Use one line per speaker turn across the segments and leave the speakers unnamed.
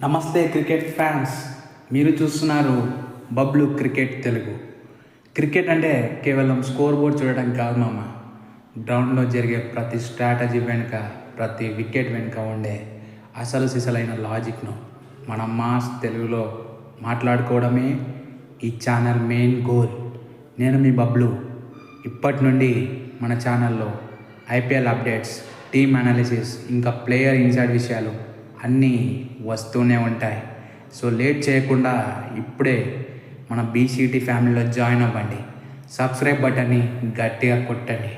నమస్తే cricket fans. మీరు చూస్తున్నారు బబ్లు క్రికెట్ తెలుగు. క్రికెట్ అంటే కేవలం స్కోర్ బోర్డ్ చూడడం కాదు మామ. గ్రౌండ్లో జరిగే ప్రతి స్ట్రాటజీ వెనుక, ప్రతి వికెట్ వెనుక ఉండే అసలు సిసలైన లాజిక్ను మన మాస్ తెలుగులో మాట్లాడుకోవడమే ఈ ఛానల్ మెయిన్ గోల్. నేను మీ బబ్లు. ఇప్పటి నుండి మన ఛానల్లో ఐపీఎల్ అప్డేట్స్, టీమ్ అనాలిసిస్, ఇంకా ప్లేయర్ ఇన్సైడ్ విషయాలు అన్నీ వస్తూనే ఉంటాయి. సో లేట్ చేయకుండా ఇప్పుడే మన బీసీటీ ఫ్యామిలీలో జాయిన్ అవ్వండి. సబ్స్క్రైబ్ బటన్ని గట్టిగా కొట్టండి.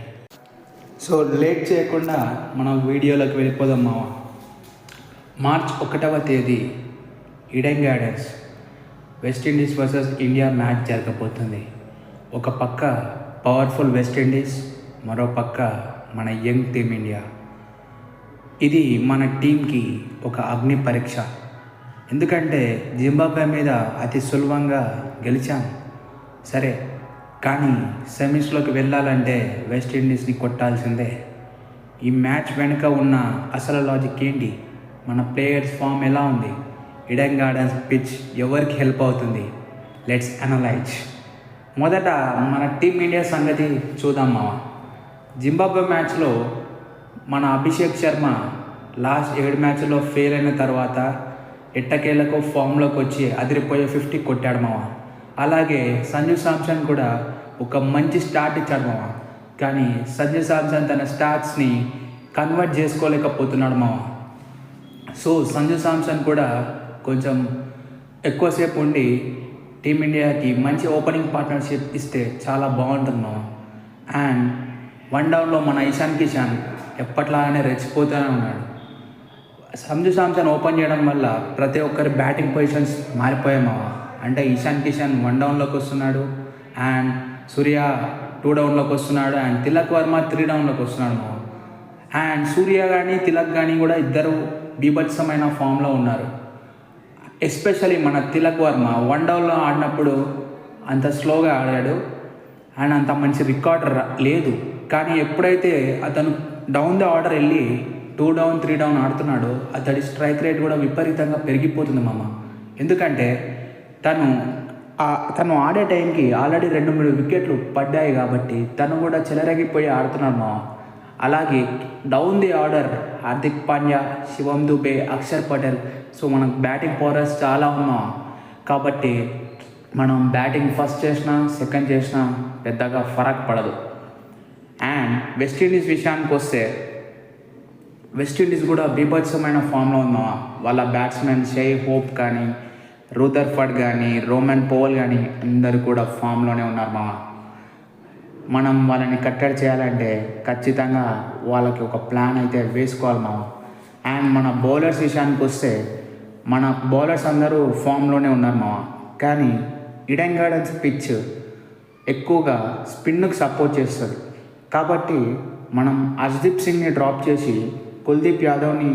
సో లేట్ చేయకుండా మనం వీడియోలోకి వెళ్ళిపోదాం మావా. మార్చ్ 1వ తేదీ Eden gardens West Indies versus India match జరగబోతుంది. ఒక పక్క పవర్ఫుల్ వెస్టిండీస్, మరో పక్క మన యంగ్ టీమిండియా. ఇది మన టీంకి ఒక అగ్ని పరీక్ష. ఎందుకంటే జింబాబ్వే మీద అతి సులభంగా గెలిచాం సరే, కానీ సెమీస్లోకి వెళ్ళాలంటే వెస్టిండీస్ని కొట్టాల్సిందే. ఈ మ్యాచ్ వెనుక ఉన్న అసలు లాజిక్ ఏంటి? మన ప్లేయర్స్ ఫామ్ ఎలా ఉంది? ఈడెన్ గార్డెన్స్ పిచ్ ఎవరికి హెల్ప్ అవుతుంది? Let's analyse. మొదట మన టీమిండియా సంగతి చూద్దాం మావా. జింబాబ్వే మ్యాచ్లో మన అభిషేక్ శర్మ లాస్ట్ 7 మ్యాచ్లో ఫెయిల్ అయిన తర్వాత ఎట్టకేలకు ఫామ్లోకి వచ్చి అదిరిపోయే 50 కొట్టాడు మావా. అలాగే సంజు శాంసన్ కూడా ఒక మంచి స్టార్ట్ ఇచ్చాడు మావా. కానీ సంజు శాంసన్ తన స్టార్ట్స్ని కన్వర్ట్ చేసుకోలేకపోతున్నాడు మావా. సో సంజు శాంసన్ కూడా కొంచెం ఎక్కువసేపు ఉండి టీమిండియాకి మంచి ఓపెనింగ్ పార్ట్నర్షిప్ ఇస్తే చాలా బాగుంటుంది మావా. అండ్ 1 డౌన్లో మన ఇషాన్ కిషాన్ ఎప్పట్లాగానే రెచ్చిపోతూనే ఉన్నాడు. సంజు శాంసన్ ఓపెన్ చేయడం వల్ల ప్రతి ఒక్కరి బ్యాటింగ్ పొజిషన్స్ మారిపోయాయి మావా. అంటే ఇషాన్ కిషాన్ 1 డౌన్లోకి వస్తున్నాడు, అండ్ సూర్య 2 డౌన్లోకి వస్తున్నాడు, అండ్ తిలక్ వర్మ 3 డౌన్లోకి వస్తున్నాడు మావా. అండ్ సూర్య కానీ తిలక్ కానీ కూడా ఇద్దరు బీభత్సమైన ఫామ్లో ఉన్నారు. ఎస్పెషలీ మన తిలక్ వర్మ 1 డౌన్లో ఆడినప్పుడు అంత స్లోగా ఆడాడు అండ్ అంత మంచి రికార్డ్ లేదు. కానీ ఎప్పుడైతే అతను డౌన్ ద ఆర్డర్ వెళ్ళి 2 డౌన్ 3 డౌన్ ఆడుతున్నాడో అతడి స్ట్రైక్ రేట్ కూడా విపరీతంగా పెరిగిపోతుంది మామ. ఎందుకంటే తను ఆడే టైంకి ఆల్రెడీ 2-3 వికెట్లు పడ్డాయి కాబట్టి తను కూడా చెలరగిపోయి ఆడుతున్నాడు మామ. అలాగే down the order Hardik Pandya, Shivam Dube, Axar Patel. So మనకు బ్యాటింగ్ పవర్స్ చాలా ఉన్నాం కాబట్టి మనం బ్యాటింగ్ ఫస్ట్ చేసినా సెకండ్ చేసినా పెద్దగా ఫరక్ పడదు. అండ్ వెస్టిండీస్ విషయానికి వస్తే వెస్టిండీస్ కూడా బీభత్సమైన ఫామ్లో ఉందా. వాళ్ళ బ్యాట్స్మెన్ షై హోప్ కానీ, రూదర్ఫర్డ్ కానీ, రోమన్ పోవల్ కానీ అందరూ కూడా ఫామ్లోనే ఉన్నారు మామ. మనం వాళ్ళని కట్టడి చేయాలంటే ఖచ్చితంగా వాళ్ళకి ఒక ప్లాన్ అయితే వేసుకోవాలి మామ. అండ్ మన బౌలర్స్ విషయానికి వస్తే మన బౌలర్స్ అందరూ ఫామ్లోనే ఉన్నారు మామ. కానీ ఈడెన్ గార్డెన్స్ పిచ్ ఎక్కువగా స్పిన్కి సపోర్ట్ చేస్తుంది కాబట్టి మనం అర్ష్దీప్ సింగ్ని డ్రాప్ చేసి కుల్దీప్ యాదవ్ని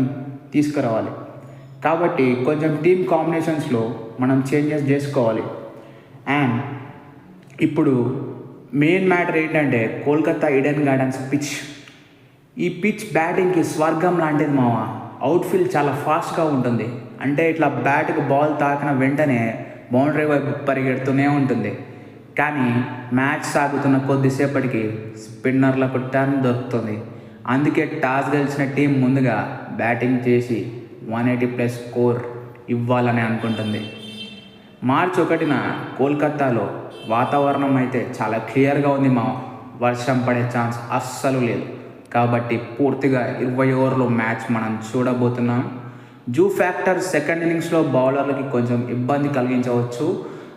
తీసుకురావాలి. కాబట్టి కొంచెం టీమ్ కాంబినేషన్స్లో మనం చేంజెస్ చేసుకోవాలి. అండ్ ఇప్పుడు మెయిన్ మ్యాటర్ ఏంటంటే కోల్కతా ఈడెన్ గార్డెన్స్ పిచ్. ఈ పిచ్ బ్యాటింగ్కి స్వర్గం లాంటిది మామ. అవుట్ఫీల్డ్ చాలా ఫాస్ట్గా ఉంటుంది. అంటే ఇట్లా బ్యాట్కి బాల్ తాకిన వెంటనే బౌండరీ వైపు పరిగెడుతూనే ఉంటుంది. కానీ మ్యాచ్ సాగుతున్న కొద్దిసేపటికి స్పిన్నర్లకు టర్న్ దొరుకుతుంది. అందుకే టాస్ గెలిచిన టీం ముందుగా బ్యాటింగ్ చేసి 180+ స్కోర్ ఇవ్వాలని అనుకుంటుంది. మార్చి 1న కోల్కతాలో వాతావరణం అయితే చాలా క్లియర్గా ఉంది మా. వర్షం పడే ఛాన్స్ అస్సలు లేదు. కాబట్టి పూర్తిగా 20 ఓవర్లో మ్యాచ్ మనం చూడబోతున్నాం. జూ ఫ్యాక్టర్ సెకండ్ ఇన్నింగ్స్లో బౌలర్లకి కొంచెం ఇబ్బంది కలిగించవచ్చు.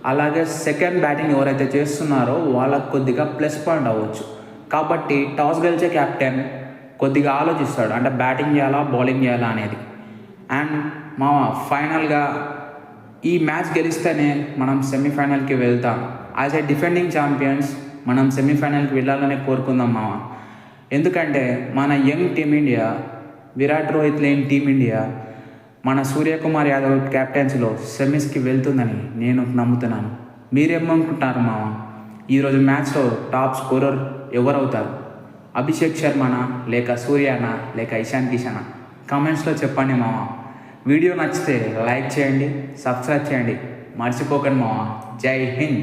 అలాగే సెకండ్ బ్యాటింగ్ ఎవరైతే చేస్తున్నారో వాళ్ళకు కొద్దిగా ప్లస్ పాయింట్ అవ్వచ్చు. కాబట్టి టాస్ గెలిచే కెప్టెన్ కొద్దిగా ఆలోచిస్తాడు, అంటే బ్యాటింగ్ చేయాలా బౌలింగ్ చేయాలా అనేది. అండ్ మా ఫైనల్గా ఈ మ్యాచ్ గెలిస్తేనే మనం సెమీఫైనల్కి వెళ్తాం. యాజ్ ఏ డిఫెండింగ్ ఛాంపియన్స్ మనం సెమీఫైనల్కి వెళ్ళాలనే కోరుకుందాం మామ. ఎందుకంటే మన యంగ్ టీమిండియా, విరాట్ రోహిత్ లేని టీమిండియా మన సూర్యకుమార్ యాదవ్ క్యాప్టెన్సీలో సెమీస్కి వెళ్తుందని నేను నమ్ముతున్నాను. మీరేమనుకుంటున్నారు మామ? ఈరోజు మ్యాచ్లో టాప్ స్కోరర్ ఎవరవుతారు? అభిషేక్ శర్మనా, లేక సూర్యనా, లేక ఇషాన్ కిషనా? కామెంట్స్లో చెప్పండి మామ. వీడియో నచ్చితే లైక్ చేయండి, సబ్స్క్రైబ్ చేయండి, మర్చిపోకండి మామ. జై హింద్.